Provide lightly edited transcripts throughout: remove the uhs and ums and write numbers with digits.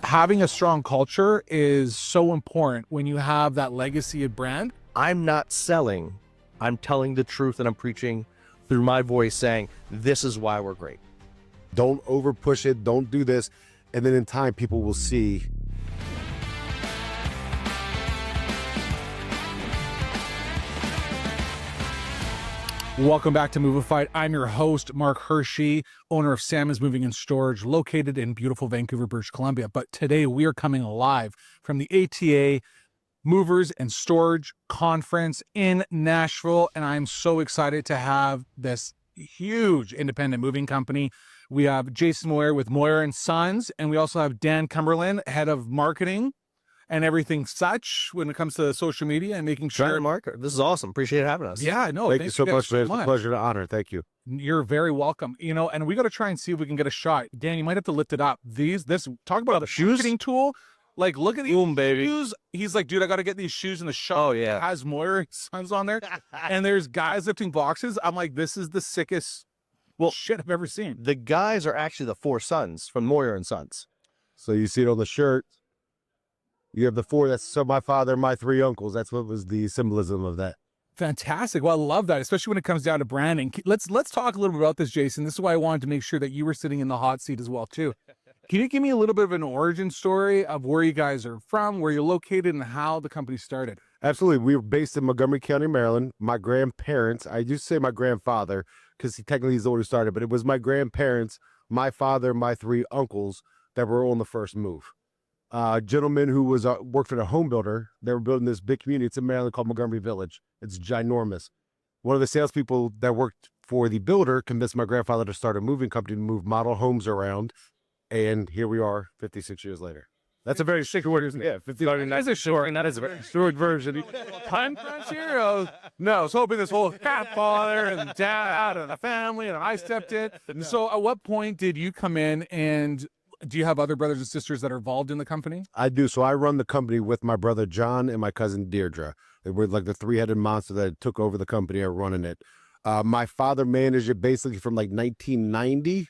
Having a strong culture is so important when you have that legacy of brand. I'm not selling. I'm telling the truth, and I'm preaching through my voice saying, this is why we're great. Don't over push it. Don't do this. And then in time, people will see. Welcome back to Movified. I'm your host, Mark Hirschi, owner of Salmon's Moving and Storage, located in beautiful Vancouver, British Columbia. But today we are coming live from the ATA Movers and Storage Conference in Nashville. And I'm so excited to have this huge independent moving company. We have Jason Moyer with Moyer and Sons, and we also have Dan Cumberland, head of marketing and everything such when it comes to social media and making sure. Mark, this is awesome. Appreciate having us. Yeah, no, Thank you so much, man. It's a pleasure to honor. Thank you. You're very welcome. You know, and we got to try and see if we can get a shot. Dan, you might have to lift it up. Talk about the marketing tool. Like, look at these shoes. He's like, dude, I got to get these shoes in the shop. Oh, yeah. It has Moyer Sons on there. And there's guys lifting boxes. I'm like, this is the sickest shit I've ever seen. The guys are actually the four sons from Moyer and Sons. So you see it on the shirt. You have the four. That's so my father, my three uncles. That's what was the symbolism of that. Fantastic. Well, I love that, especially when it comes down to branding. Let's talk a little bit about this, Jason. This is why I wanted to make sure that you were sitting in the hot seat as well, too. Can you give me a little bit of an origin story of where you guys are from, where you're located, and how the company started? Absolutely. We were based in Montgomery County, Maryland. My grandparents, I used to say my grandfather, because technically he's the one who started, but it was my grandparents, my father, my three uncles that were on the first move. Gentleman who was worked for a home builder. They were building this big community. It's in Maryland called Montgomery Village. It's ginormous. One of the salespeople that worked for the builder convinced my grandfather to start a moving company to move model homes around. And here we are 56 years later. That's a very short word, isn't it? Yeah, 59. That is a short, that is a very short version. Time crunch here. No, I was hoping this whole father and dad and the family, and I stepped in. So at what point did you come in, and do you have other brothers and sisters that are involved in the company? I do. So I run the company with my brother John and my cousin Deirdre. We're like the three-headed monster that took over the company and running it. My father managed it basically from like 1990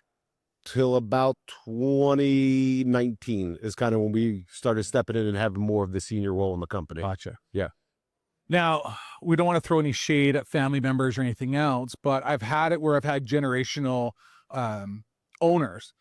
till about 2019 is kind of when we started stepping in and having more of the senior role in the company. Gotcha. Yeah. Now, we don't want to throw any shade at family members or anything else, but I've had it where I've had generational owners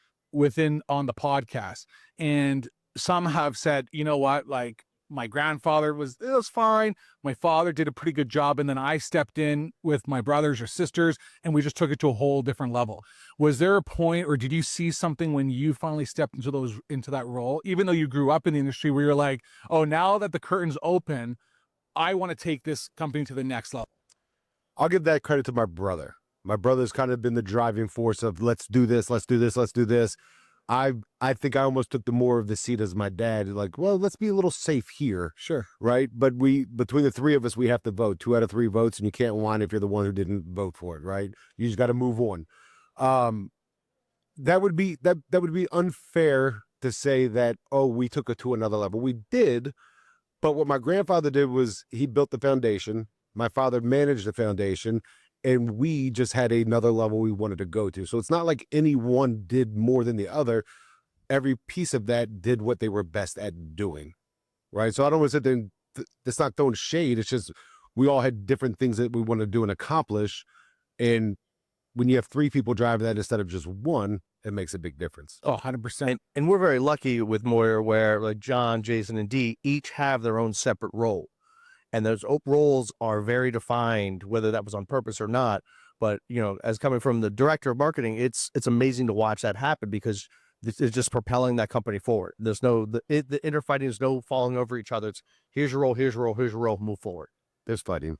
on the podcast, and some have said, you know what, like my grandfather it was fine, my father did a pretty good job, and then I stepped in with my brothers or sisters and we just took it to a whole different level. Was there a point, or did you see something when you finally stepped into that role, even though you grew up in the industry, where you're like, oh, now that the curtain's open, I want to take this company to the next level? I'll give that credit to my brother. My brother's kind of been the driving force of let's do this, let's do this, let's do this. I think I almost took the more of the seat as my dad, like, well, let's be a little safe here. Sure. Right. But between the three of us, we have to vote 2 out of 3 votes, and you can't whine if you're the one who didn't vote for it. Right. You just got to move on. That would be unfair to say that, oh, we took it to another level. We did. But what my grandfather did was he built the foundation. My father managed the foundation. And we just had another level we wanted to go to. So it's not like any one did more than the other. Every piece of that did what they were best at doing, right? So I don't want to sit there and it's not throwing shade. It's just we all had different things that we want to do and accomplish. And when you have 3 people driving that instead of just one, it makes a big difference. Oh, 100%. And we're very lucky with Moyer where like John, Jason, and Dee each have their own separate role. And those roles are very defined, whether that was on purpose or not. But, you know, as coming from the director of marketing, it's amazing to watch that happen because it's just propelling that company forward. There's the interfighting, there's no falling over each other. It's here's your role, here's your role, here's your role, move forward. There's fighting.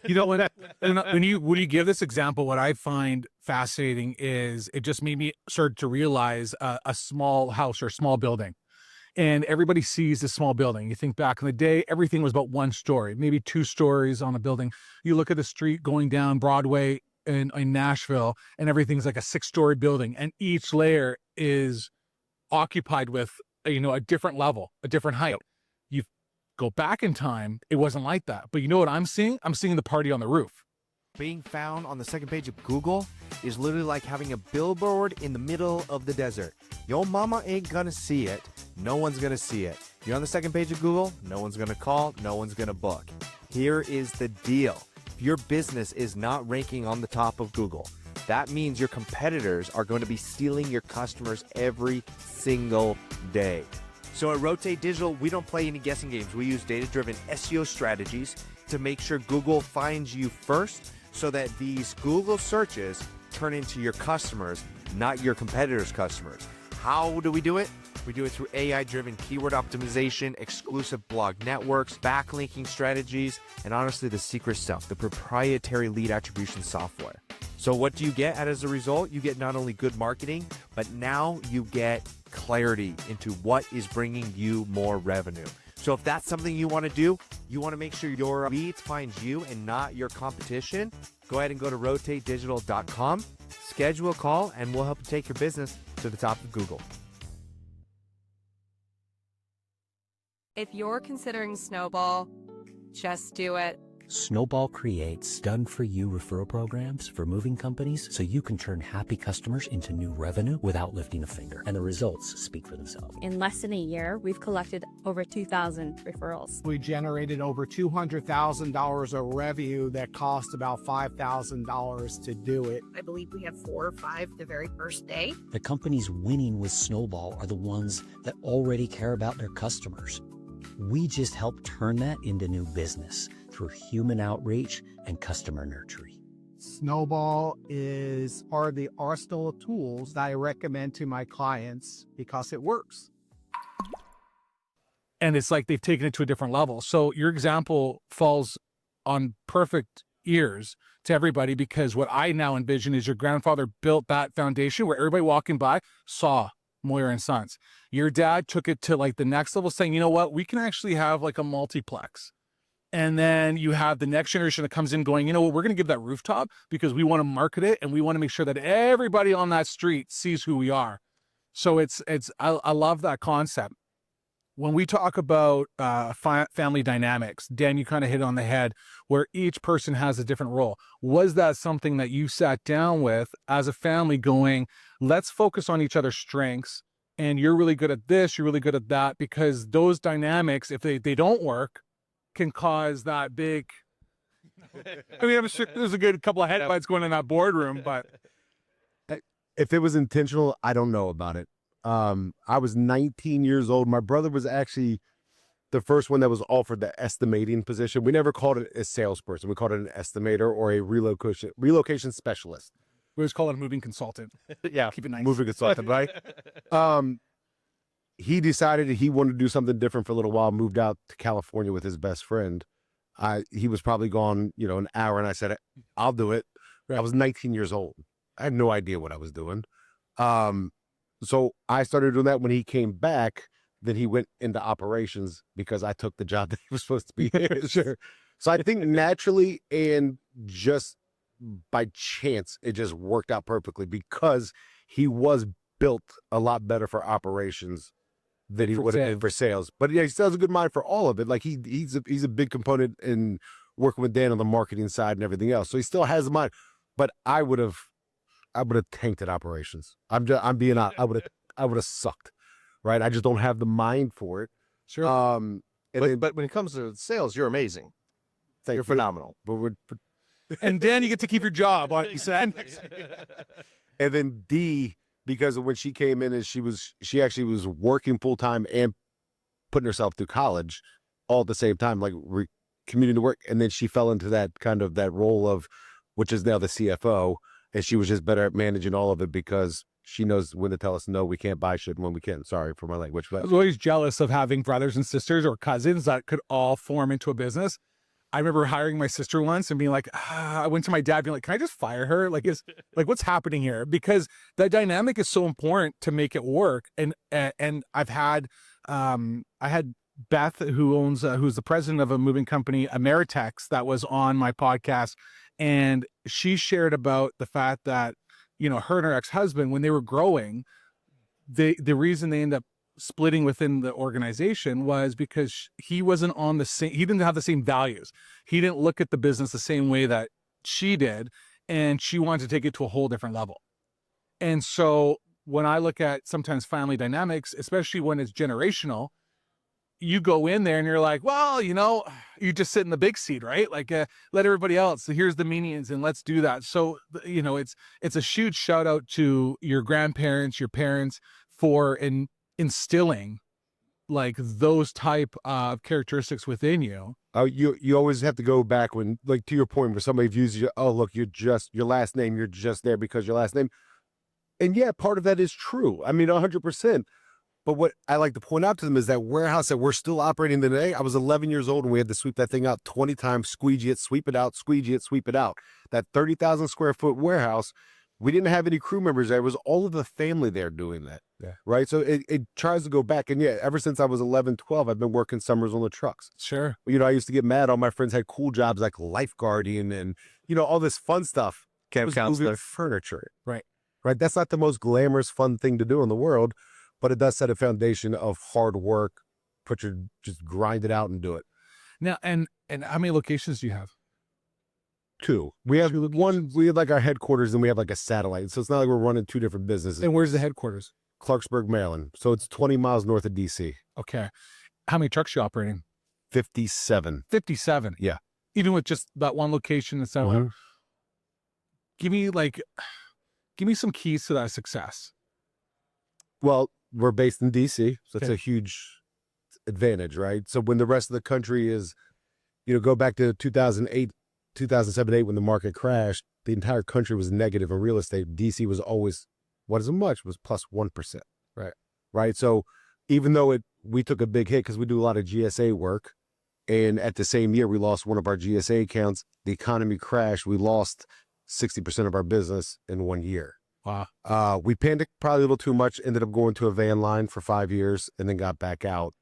You know, when you give this example, what I find fascinating is it just made me start to realize a small house or a small building. And everybody sees this small building. You think back in the day, everything was about 1 story, maybe 2 stories on a building. You look at the street going down Broadway in Nashville, and everything's like a 6-story building. And each layer is occupied with, you know, a different level, a different height. You go back in time, it wasn't like that. But you know what I'm seeing? I'm seeing the party on the roof. Being found on the second page of Google is literally like having a billboard in the middle of the desert. Your mama ain't gonna see it. No one's gonna see it. You're on the second page of Google, no one's gonna call, no one's gonna book. Here is the deal. If your business is not ranking on the top of Google, that means your competitors are going to be stealing your customers every single day. So at Rotate Digital, we don't play any guessing games. We use data-driven SEO strategies to make sure Google finds you first so that these Google searches turn into your customers, not your competitors' customers. How do we do it? We do it through AI-driven keyword optimization, exclusive blog networks, backlinking strategies, and honestly, the secret stuff, the proprietary lead attribution software. So what do you get as a result? You get not only good marketing, but now you get clarity into what is bringing you more revenue. So if that's something you want to do, you want to make sure your leads find you and not your competition, go ahead and go to rotatedigital.com, schedule a call, and we'll help you take your business to the top of Google. If you're considering Snowball, just do it. Snowball creates done-for-you referral programs for moving companies so you can turn happy customers into new revenue without lifting a finger. And the results speak for themselves. In less than a year, we've collected over 2,000 referrals. We generated over $200,000 of revenue that cost about $5,000 to do it. I believe we had 4 or 5 the very first day. The companies winning with Snowball are the ones that already care about their customers. We just help turn that into new business through human outreach and customer nurturing. Snowball is part of the arsenal of tools that I recommend to my clients because it works. And it's like they've taken it to a different level. So your example falls on perfect ears to everybody, because what I now envision is your grandfather built that foundation where everybody walking by saw Moyer and Sons. Your dad took it to like the next level, saying, you know what, we can actually have like a multiplex. And then you have the next generation that comes in going, you know what, we're going to give that rooftop because we want to market it and we want to make sure that everybody on that street sees who we are. So I love that concept. When we talk about family dynamics, Dan, you kind of hit on the head where each person has a different role. Was that something that you sat down with as a family going, let's focus on each other's strengths, and you're really good at this, you're really good at that, because those dynamics, if they don't work, can cause that big, I mean, I'm sure there's a good couple of headlights going in that boardroom, but. If it was intentional, I don't know about it. I was 19 years old. My brother was actually the first one that was offered the estimating position. We never called it a salesperson. We called it an estimator or a relocation specialist. We always call it a moving consultant. Yeah, keep it nice. Moving consultant, right? He decided he wanted to do something different for a little while, moved out to California with his best friend. He was probably gone, an hour, and I said, I'll do it. Right. I was 19 years old. I had no idea what I was doing. So I started doing that. When he came back, then he went into operations because I took the job that he was supposed to be in. Sure. So I think naturally and just by chance, it just worked out perfectly because he was built a lot better for operations than he would have been for sales. But yeah, he still has a good mind for all of it. Like he's a big component in working with Dan on the marketing side and everything else. So he still has the mind. But I would have tanked at operations. I'm being honest. I would have sucked. Right. I just don't have the mind for it. Sure. But when it comes to sales, you're amazing. You're phenomenal. But and Dan, you get to keep your job, like you said. And then D, because of when she came in, and she actually was working full time and putting herself through college all at the same time, like commuting to work. And then she fell into that kind of that role of, which is now the CFO. And she was just better at managing all of it because she knows when to tell us, no, we can't buy shit when we can. Sorry for my language. But I was always jealous of having brothers and sisters or cousins that could all form into a business. I remember hiring my sister once and being like, I went to my dad being like, can I just fire her? Like, what's happening here? Because that dynamic is so important to make it work. And I've had, I had Beth, who's the president of a moving company, Ameritex, that was on my podcast. And she shared about the fact that, her and her ex-husband, when they were growing, the reason they ended up splitting within the organization was because he wasn't on he didn't have the same values. He didn't look at the business the same way that she did. And she wanted to take it to a whole different level. And so when I look at sometimes family dynamics, especially when it's generational, you go in there and you're like, well, you just sit in the big seat, right? Like, let everybody else. So here's the minions and let's do that. So, it's a huge shout out to your grandparents, your parents for instilling like those type of characteristics within you. You always have to go back when, like, to your point, where somebody views you, oh, look, you're just your last name. You're just there because your last name. And yeah, part of that is true. I mean, 100%. But what I like to point out to them is that warehouse that we're still operating today. I was 11 years old and we had to sweep that thing out 20 times, squeegee it, sweep it out, squeegee it, sweep it out. That 30,000 square foot warehouse, we didn't have any crew members there. It was all of the family there doing that. Yeah. Right. So it tries to go back. And yeah, ever since I was 11, 12, I've been working summers on the trucks. Sure. I used to get mad. All my friends had cool jobs like lifeguarding and all this fun stuff. Camp counselor. Furniture. Right. Right. That's not the most glamorous, fun thing to do in the world, but it does set a foundation of hard work. Just grind it out and do it. Now, and how many locations do you have? 2. We have one. We have like our headquarters, and we have like a satellite. So it's not like we're running 2 different businesses. And where's the headquarters? Clarksburg, Maryland. So it's 20 miles north of DC. Okay. How many trucks are you operating? 57. 57. Yeah. Even with just that one location and so on. Give me some keys to that success. Well, we're based in DC, so that's Okay. a huge advantage, right? So when the rest of the country is, go back to 2007, 2008, when the market crashed, the entire country was negative in real estate. DC was always, wasn't much, was plus 1%. Right. Right. So even though we took a big hit because we do a lot of GSA work, and at the same year we lost one of our GSA accounts, the economy crashed. We lost 60% of our business in 1 year. Wow. We panicked probably a little too much, ended up going to a van line for 5 years and then got back out.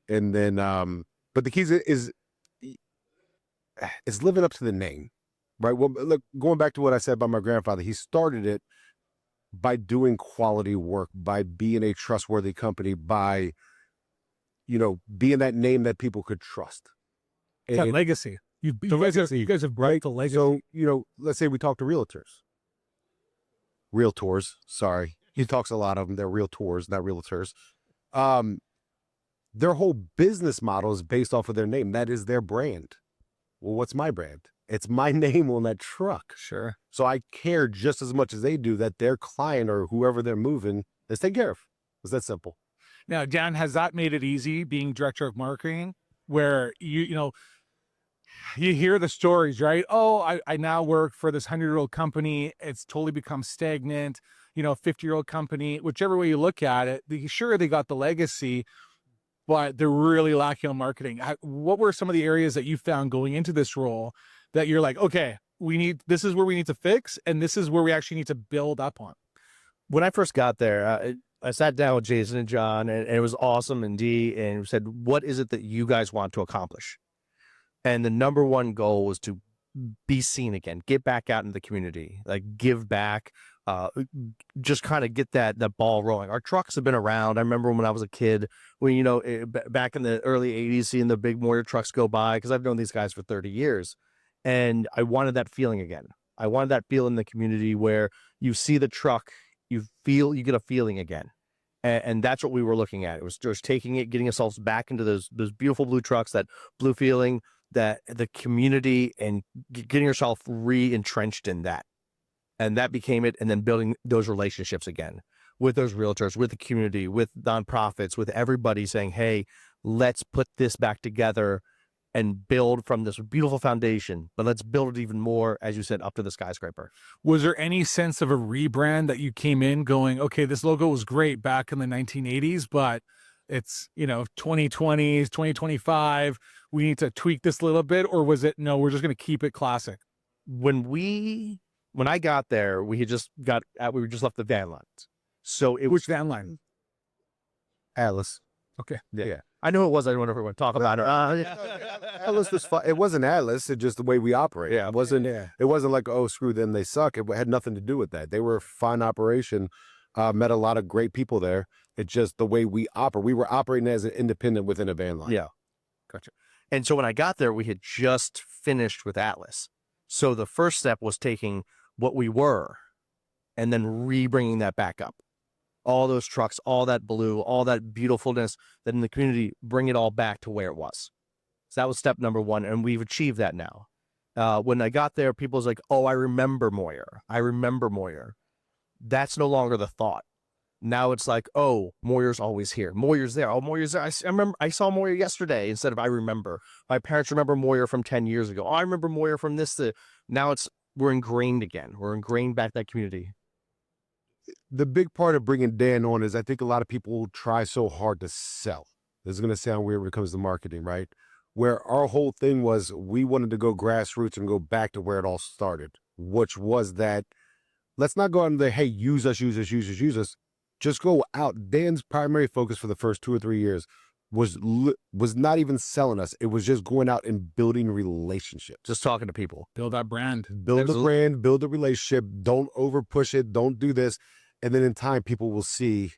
And then, but the keys is living up to the name, right? Well, look, going back to what I said about my grandfather, he started it by doing quality work, by being a trustworthy company, by, being that name that people could trust. That And- legacy. You guys have built a legacy. So, let's say we talk to realtors, sorry. He talks a lot of them. They're realtors, not realtors. Their whole business model is based off of their name. That is their brand. Well, what's my brand? It's my name on that truck. Sure. So I care just as much as they do that their client or whoever they're moving is taken care of. It's that simple. Now, Dan, has that made it easy being director of marketing where you hear the stories, right? Oh, I now work for this 100-year-old company. It's totally become stagnant, 50-year-old company, whichever way you look at it. Sure, they got the legacy, but they're really lacking on marketing. What were some of the areas that you found going into this role that you're like, okay, this is where we need to fix, and this is where we actually need to build up on? When I first got there, I sat down with Jason and John, and it was awesome and Dee, and we said, what is it that you guys want to accomplish? And the number one goal was to be seen again, get back out in the community, like give back, just kind of get that ball rolling. Our trucks have been around. I remember when I was a kid, when, back in the early 80s, seeing the big Moyer trucks go by, because I've known these guys for 30 years. And I wanted that feeling again. I wanted that feeling in the community where you see the truck, you get a feeling again. And that's what we were looking at. It was just taking it, getting ourselves back into those beautiful blue trucks, that blue feeling, that the community, and getting yourself re-entrenched in that. And that became it. And then building those relationships again with those realtors, with the community, with nonprofits, with everybody saying, hey, let's put this back together and build from this beautiful foundation, but let's build it even more, as you said, up to the skyscraper. Was there any sense of a rebrand that you came in going, okay, this logo was great back in the 1980s, but it's, 2020s, 2025, we need to tweak this a little bit? Or was it, no, we're just going to keep it classic? When I got there, we just left the van lines. So Which van line? Atlas. Okay. Yeah. I know it was. I don't know if we want to talk about it. Atlas was fun. It wasn't Atlas. It's just the way we operate. Yeah. It wasn't. Yeah. It wasn't like, oh, screw them, they suck. It had nothing to do with that. They were a fine operation. Met a lot of great people there. It's just the way we operate. We were operating as an independent within a van line. Yeah. Gotcha. And so when I got there, we had just finished with Atlas. So the first step was taking what we were and then re-bringing that back up. all those trucks, all that blue, all that beautifulness that in the community, bring it all back to where it was. So that was step number one, and we've achieved that now. When I got there, people was like, oh, I remember Moyer. I remember Moyer. That's no longer the thought. Now it's like, oh, Moyer's always here. Moyer's there. Oh, Moyer's there. I remember I saw Moyer yesterday instead of I remember. My parents remember Moyer from 10 years ago. Oh, I remember Moyer from this. Now we're ingrained again. We're ingrained back that community. The big part of bringing Dan on is I think a lot of people try so hard to sell. This is going to sound weird when it comes to marketing, right? Where our whole thing was we wanted to go grassroots and go back to where it all started, which was that let's not go out and say, hey, use us, use us, use us, use us. Just go out. Dan's primary focus for the first 2 or 3 years was not even selling us. It was just going out and building relationships. Just talking to people. Build that brand. Build the brand, build the relationship. Don't over push it. Don't do this. And then in time, people will see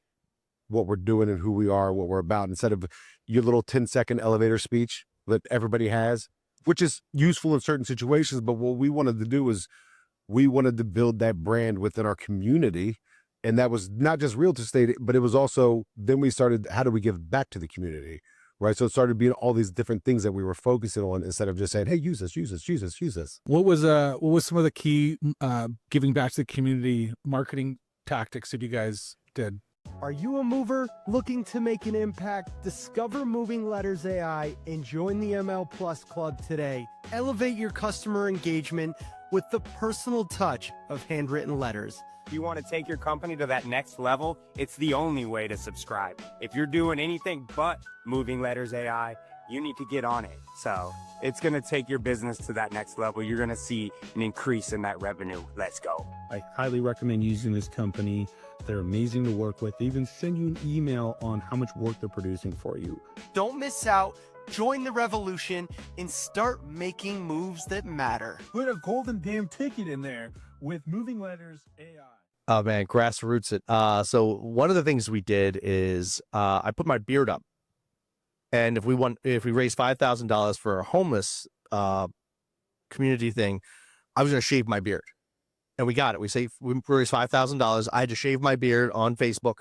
what we're doing and who we are, what we're about, instead of your little 10-second elevator speech that everybody has, which is useful in certain situations. But what we wanted to do is we wanted to build that brand within our community. And that was not just real estate, but it was also, then we started, how do we give back to the community, right? So it started being all these different things that we were focusing on instead of just saying, hey, use us, use us, use us, use us. What was some of the key giving back to the community marketing tactics that you guys did? Are you a mover looking to make an impact? Discover Moving Letters AI and join the ML Plus Club today. Elevate your customer engagement with the personal touch of handwritten letters. If you want to take your company to that next level, it's the only way to subscribe. If you're doing anything but Moving Letters AI, you need to get on it. So it's going to take your business to that next level. You're going to see an increase in that revenue. Let's go. I highly recommend using this company. They're amazing to work with. They even send you an email on how much work they're producing for you. Don't miss out. Join the revolution and start making moves that matter. Put a golden damn ticket in there with Moving Letters AI. Oh man, grassroots it. So one of the things we did is I put my beard up, and if we raised $5,000 for a homeless community thing, I was gonna shave my beard, and we got it. We raised $5,000. I had to shave my beard on Facebook.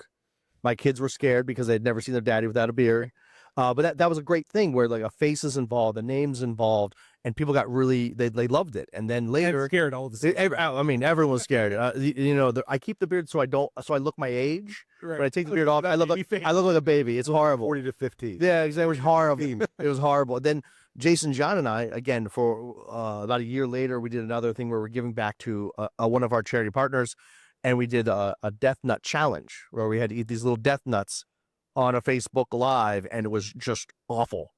My kids were scared because they'd never seen their daddy without a beard. But that was a great thing where like a face is involved, a name's involved, and people got really, they loved it. And then later, scared all the time. I mean, everyone's scared. I keep the beard so I look my age. Right. When I take the beard off, I look like a baby. It's horrible. 40 to 50. Yeah, exactly. It was horrible. It was horrible. Then Jason, John, and I, again, for about a year later, we did another thing where we're giving back to one of our charity partners, and we did a death nut challenge where we had to eat these little death nuts on a Facebook Live, and it was just awful.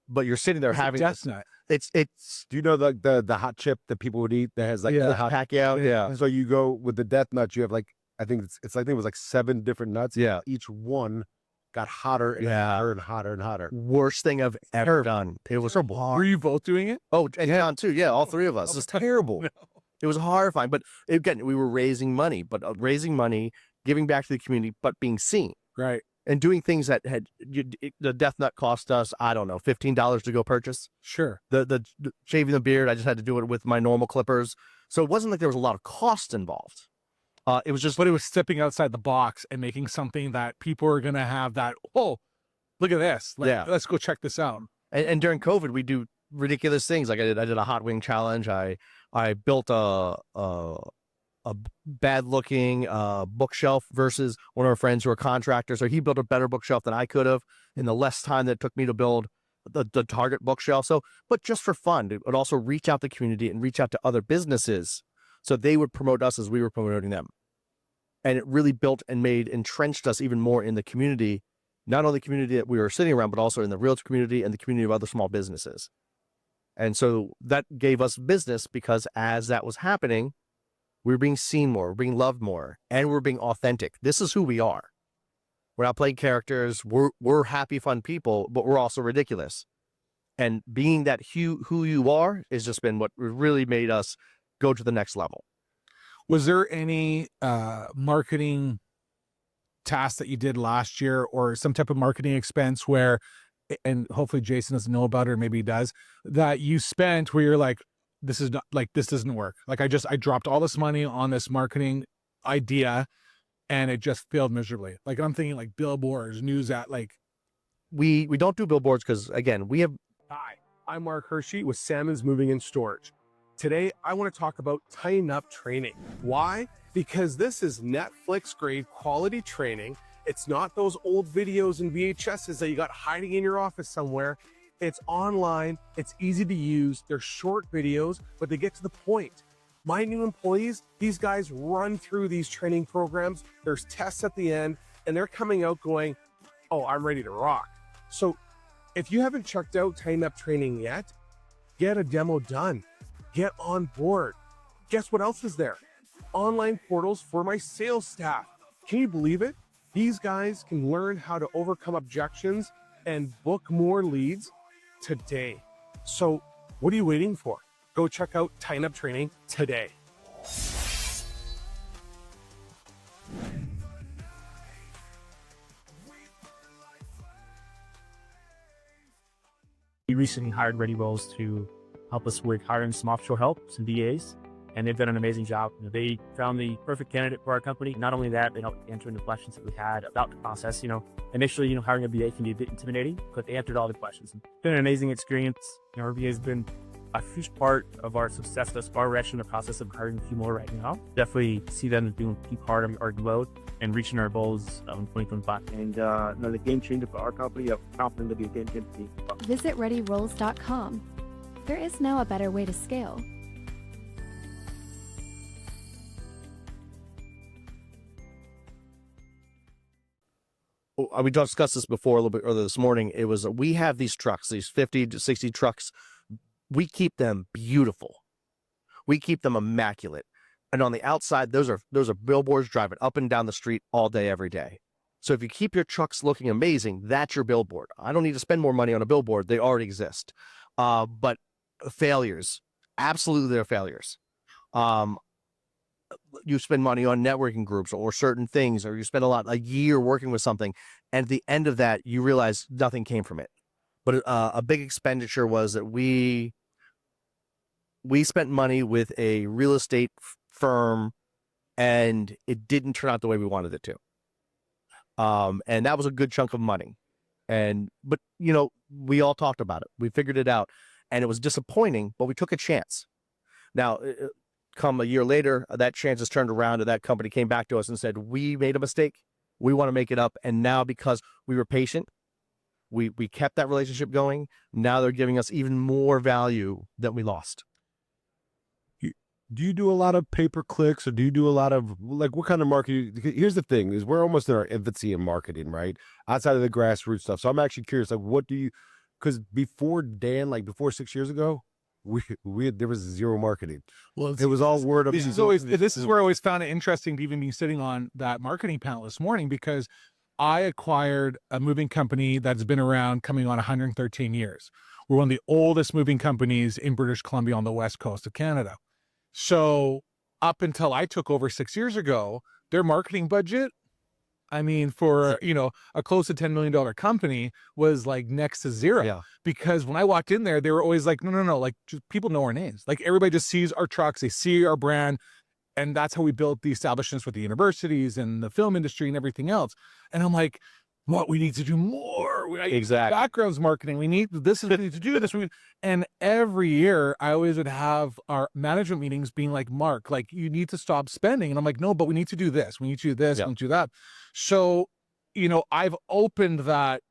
But you're sitting there having death nut. It's. Do you know the hot chip that people would eat that has like the hot Pacquiao? Yeah. So you go with the death nuts. You have like I think it was like 7 different nuts. Yeah. Each one got hotter and hotter and hotter and hotter. Worst thing I've ever done. It was horrible. Were you both doing it? Oh, and John too. Yeah, all three of us. It was terrible. No. It was horrifying. But again, we were raising money, giving back to the community, but being seen. Right. And doing things that the death nut cost us, I don't know, $15 to go purchase. Sure. The shaving the beard, I just had to do it with my normal clippers. So it wasn't like there was a lot of cost involved. It was just, but it was stepping outside the box and making something that people are going to have that, oh, look at this. Let's go check this out. And during COVID, we do ridiculous things. Like I did a hot wing challenge. I built a bad looking bookshelf versus one of our friends who are contractors. So he built a better bookshelf than I could have in the less time that it took me to build the target bookshelf. So, but just for fun, it would also reach out to the community and reach out to other businesses so they would promote us as we were promoting them. And it really built and entrenched us even more in the community, not only the community that we were sitting around, but also in the realtor community and the community of other small businesses. And so that gave us business because as that was happening, we were being seen more, we're being loved more, and we're being authentic. This is who we are. We're not playing characters. We're happy, fun people, but we're also ridiculous. And being that who you are has just been what really made us go to the next level. Was there any marketing task that you did last year or some type of marketing expense where, and hopefully Jason doesn't know about it, or maybe he does, that you spent where you're like, this is not like, this doesn't work. Like I dropped all this money on this marketing idea and it just failed miserably. Like I'm thinking like billboards, news at like. We don't do billboards because, again, we have. Hi, I'm Mark Hirschi with Salmon's Moving and Storage. Today, I want to talk about Tighten Up training. Why? Because this is Netflix grade quality training. It's not those old videos and VHSs that you got hiding in your office somewhere. It's online, it's easy to use, they're short videos, but they get to the point. My new employees, these guys run through these training programs, there's tests at the end, and they're coming out going, oh, I'm ready to rock. So if you haven't checked out Tighten Up training yet, get a demo done. Get on board. Guess what else is there? Online portals for my sales staff. Can you believe it? These guys can learn how to overcome objections and book more leads today. So what are you waiting for? Go check out Tighten Up training today. We recently hired Ready Rolls to help us with hiring some offshore help, some VAs, and they've done an amazing job. They found the perfect candidate for our company. Not only that, they helped answer the questions that we had about the process. Initially, hiring a VA can be a bit intimidating, but they answered all the questions. It's been an amazing experience. Our VA has been a huge part of our success thus far. We're actually in the process of hiring a few more right now. Definitely see them doing a key part of our growth and reaching our goals in 2025. And the game changer for our company, I'm confident to be a game changer. Visit ReadyRolls.com. There is now a better way to scale. We discussed this before a little bit earlier this morning. It was, we have these trucks, these 50 to 60 trucks. We keep them beautiful. We keep them immaculate. And on the outside, those are billboards driving up and down the street all day, every day. So if you keep your trucks looking amazing, that's your billboard. I don't need to spend more money on a billboard. They already exist. But failures, absolutely they're failures. You spend money on networking groups or certain things, or you spend a year working with something, and at the end of that, you realize nothing came from it. But a big expenditure was that we spent money with a real estate firm, and it didn't turn out the way we wanted it to. And that was a good chunk of money. But we all talked about it. We figured it out, and it was disappointing, but we took a chance. Now, come a year later, that chance has turned around, and that company came back to us and said, we made a mistake. We want to make it up. And now, because we were patient, we kept that relationship going. Now they're giving us even more value that we lost. Do you do a lot of pay-per-clicks, or do you do a lot of, what kind of marketing? Here's the thing, is we're almost in our infancy in marketing, right? Outside of the grassroots stuff. So I'm actually curious, what do you, because before Dan, before 6 years ago, there was zero marketing. Well, it was all word of mouth. This is where I always found it interesting to even be sitting on that marketing panel this morning, because I acquired a moving company that's been around coming on 113 years. We're one of the oldest moving companies in British Columbia on the west coast of Canada. So up until I took over 6 years ago, their marketing budget, for, a close to $10 million company was next to zero. Yeah. Because when I walked in there, they were always like, no, just people know our names. Everybody just sees our trucks, they see our brand. And that's how we built the establishments with the universities and the film industry and everything else. And I'm like, we need to do more. Exactly. Backgrounds marketing. We need to do this. And every year I always would have our management meetings being like, Mark, you need to stop spending. And I'm like, no, but we need to do this. We need to do this. Yeah. We need to do that. So, I've opened that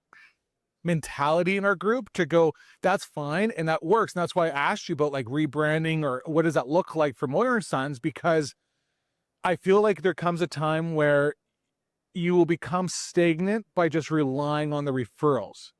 mentality in our group to go, that's fine. And that works. And that's why I asked you about rebranding, or what does that look like for Moyer & Sons? Because I feel like there comes a time where you will become stagnant by just relying on the referrals.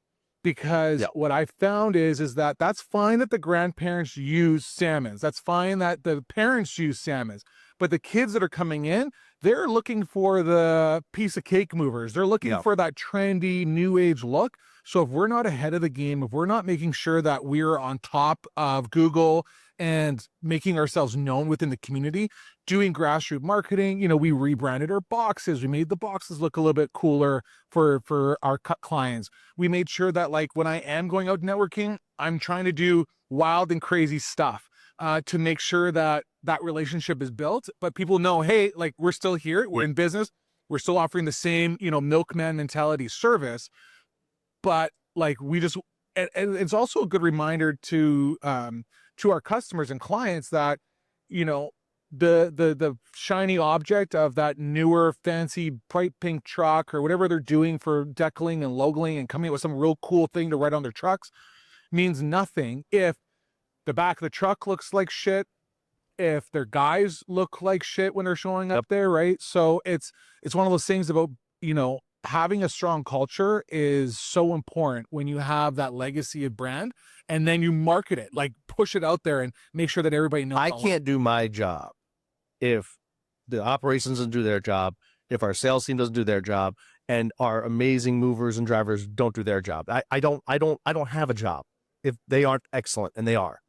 Because what I found is that that's fine that the grandparents use salmons. That's fine that the parents use salmons. But the kids that are coming in, they're looking for the piece of cake movers. They're looking for that trendy new age look. So if we're not ahead of the game, if we're not making sure that we're on top of Google and making ourselves known within the community, doing grassroots marketing, we rebranded our boxes. We made the boxes look a little bit cooler for our clients. We made sure that when I am going out networking, I'm trying to do wild and crazy stuff to make sure that that relationship is built, but people know, hey, we're still here, we're in business, We're still offering the same, milkman mentality service, but like and it's also a good reminder to our customers and clients that, the shiny object of that newer fancy bright pink truck or whatever they're doing for decaling and logoing and coming up with some real cool thing to write on their trucks means nothing if the back of the truck looks like shit, if their guys look like shit when they're showing up there, right? So it's one of those things about, having a strong culture is so important when you have that legacy of brand, and then you market it, like push it out there and make sure that everybody knows. I can't do my job if the operations doesn't do their job, if our sales team doesn't do their job, and our amazing movers and drivers don't do their job. I don't have a job if they aren't excellent, and they are.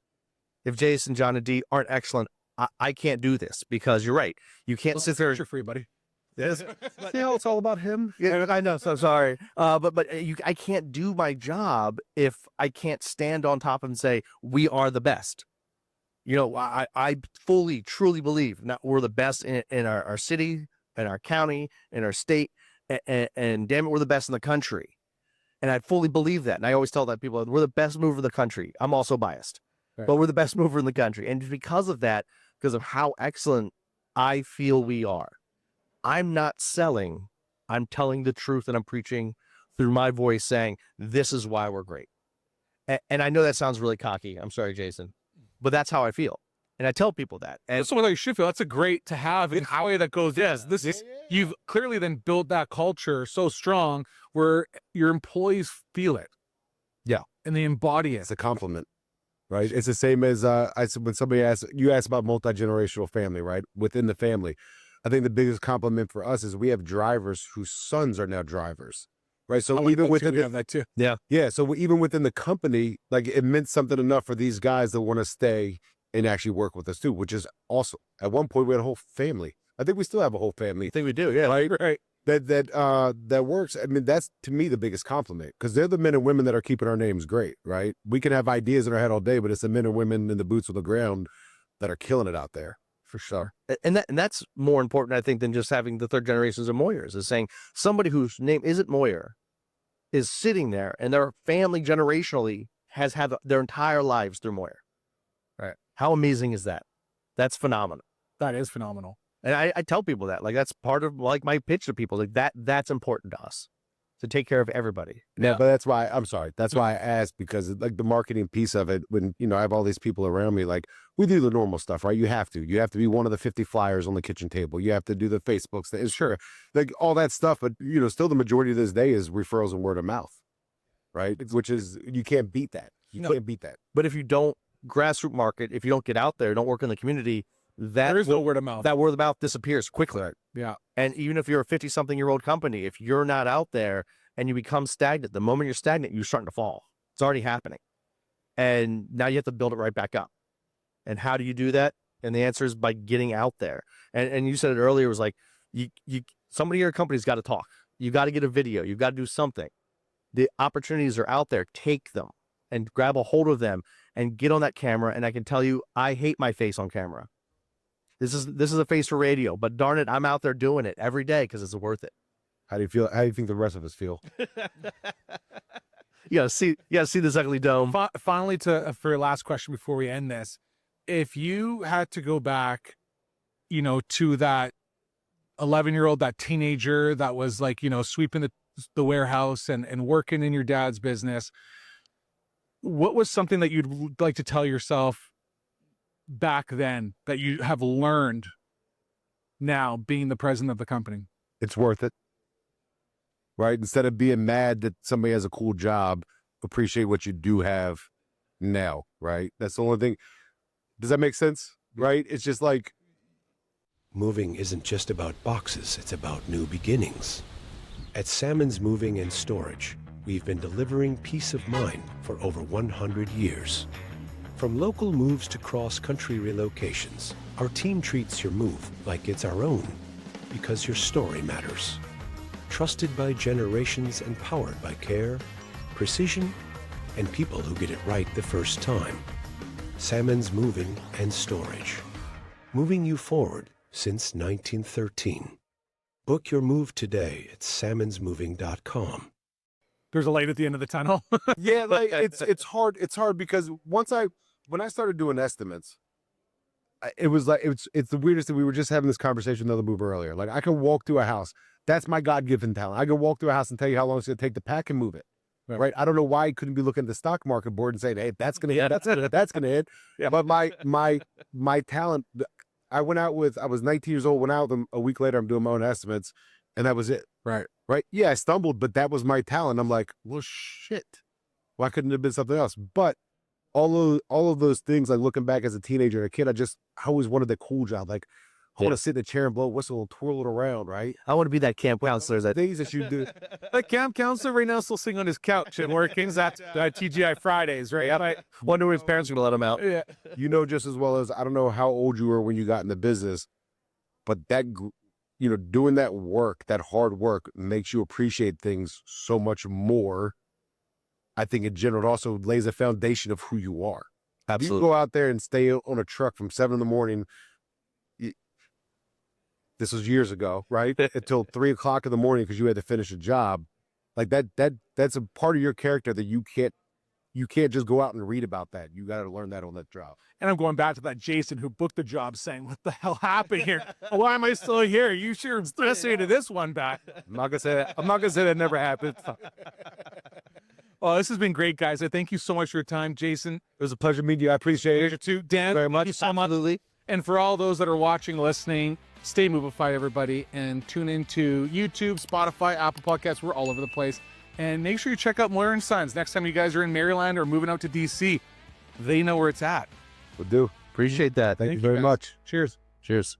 If Jason, John, and Dee aren't excellent, I can't do this, because you're right. You can't sit there. For you, buddy. Yes. It's all about him. Yeah, I know. So sorry. I can't do my job if I can't stand on top and say, we are the best. I fully, truly believe that we're the best in our city, in our county, in our state, and damn it, we're the best in the country. And I fully believe that. And I always tell that people, we're the best mover in the country. I'm also biased, but we're the best mover in the country. And because of that, because of how excellent I feel we are, I'm not selling. I'm telling the truth, and I'm preaching through my voice, saying, this is why we're great. And I know that sounds really cocky. I'm sorry, Jason, but that's how I feel. And I tell people that. And that's what you should feel. That's a great to have in how that goes. Yes, you've clearly then built that culture so strong where your employees feel it. Yeah. And they embody it. It's a compliment, right? It's the same as when somebody asked about multi-generational family, right? Within the family. I think the biggest compliment for us is we have drivers whose sons are now drivers, right? So even within that too. Yeah. So even within the company, like it meant something enough for these guys that want to stay and actually work with us too, which is awesome. At one point we had a whole family. I think we still have a whole family. I think we do. Yeah. Right. That works. I mean, that's to me the biggest compliment, because they're the men and women that are keeping our names great, right? We can have ideas in our head all day, but it's the men and women in the boots on the ground that are killing it out there. For sure. And that's more important, I think, than just having the third generations of Moyers, is saying somebody whose name isn't Moyer is sitting there and their family generationally has had their entire lives through Moyer. Right. How amazing is that? That's phenomenal. That is phenomenal. And I tell people that, like, that's part of like my pitch to people, like that's important to us, to take care of everybody. Yeah, but that's why I asked, because like the marketing piece of it, when, I have all these people around me, like we do the normal stuff, right? You have to be one of the 50 flyers on the kitchen table. You have to do the Facebooks, sure, like all that stuff. But, still the majority of this day is referrals and word of mouth, right? Which is, you can't beat that. You can't beat that. But if you don't grassroots market, if you don't get out there, don't work in the community, there is no word of mouth. That word of mouth disappears quickly. Right. Yeah. And even if you're a 50-something-year-old company, if you're not out there and you become stagnant, the moment you're stagnant, you're starting to fall. It's already happening. And now you have to build it right back up. And how do you do that? And the answer is by getting out there. And you said it earlier, it was like, somebody in your company's got to talk. You got to get a video. You've got to do something. The opportunities are out there. Take them and grab a hold of them and get on that camera. And I can tell you, I hate my face on camera. This is a face for radio, but darn it, I'm out there doing it every day because it's worth it. How do you feel? How do you think the rest of us feel? You gotta see this ugly dome. Finally, for your last question before we end this, if you had to go back, to that 11-year-old, that teenager that was like, sweeping the warehouse and working in your dad's business, what was something that you'd like to tell yourself back then that you have learned now being the president of the company? It's worth it, right? Instead of being mad that somebody has a cool job, appreciate what you do have now, right? That's the only thing. Does that make sense? Right? It's just like, moving isn't just about boxes, it's about new beginnings. At Salmon's Moving and Storage, we've been delivering peace of mind for over 100 years. From local moves to cross-country relocations, our team treats your move like it's our own, because your story matters. Trusted by generations and powered by care, precision, and people who get it right the first time. Salmon's Moving and Storage. Moving you forward since 1913. Book your move today at salmonsmoving.com. There's a light at the end of the tunnel. Yeah, like it's hard. It's hard because when I started doing estimates, it was like it's the weirdest thing. We were just having this conversation with another mover earlier. Like I can walk through a house. That's my God-given talent. I can walk through a house and tell you how long it's going to take to pack and move it. Right. I don't know why I couldn't be looking at the stock market board and saying, "Hey, that's going to hit. That's going to hit." Yeah. But my talent. I was 19 years old. Went out with them a week later. I'm doing my own estimates, and that was it. Right. Right. Yeah, I stumbled, but that was my talent. I'm like, well, shit. Why couldn't it have been something else? But all of those things, like looking back as a teenager and a kid, I always wanted the cool job. Like, I want to sit in a chair and blow a whistle and twirl it around, right? I want to be that camp counselor. That things that you do. That camp counselor right now still sitting on his couch and working at TGI Fridays, right? I wonder if his parents are going to let him out. Yeah. You know just as well as I don't know how old you were when you got in the business, but doing that work, that hard work makes you appreciate things so much more. I think in general, it also lays a foundation of who you are. Absolutely. You go out there and stay on a truck from 7 a.m. This was years ago, right? Until 3 o'clock in the morning because you had to finish a job. Like that's a part of your character that you can't just go out and read about that. You got to learn that on that job. And I'm going back to that Jason who booked the job saying, "What the hell happened here? Why am I still here? You sure listening to this one back." I'm not gonna say that never happened. Oh, this has been great, guys. I thank you so much for your time, Jason. It was a pleasure meeting you. I appreciate it. You too, Dan. Very much. Thank you so much. Absolutely. And for all those that are watching, listening, stay Movified, everybody, and tune into YouTube, Spotify, Apple Podcasts. We're all over the place. And make sure you check out Moyer & Sons. Next time you guys are in Maryland or moving out to DC, they know where it's at. Will do. Appreciate that. Thank you very much. Cheers. Cheers.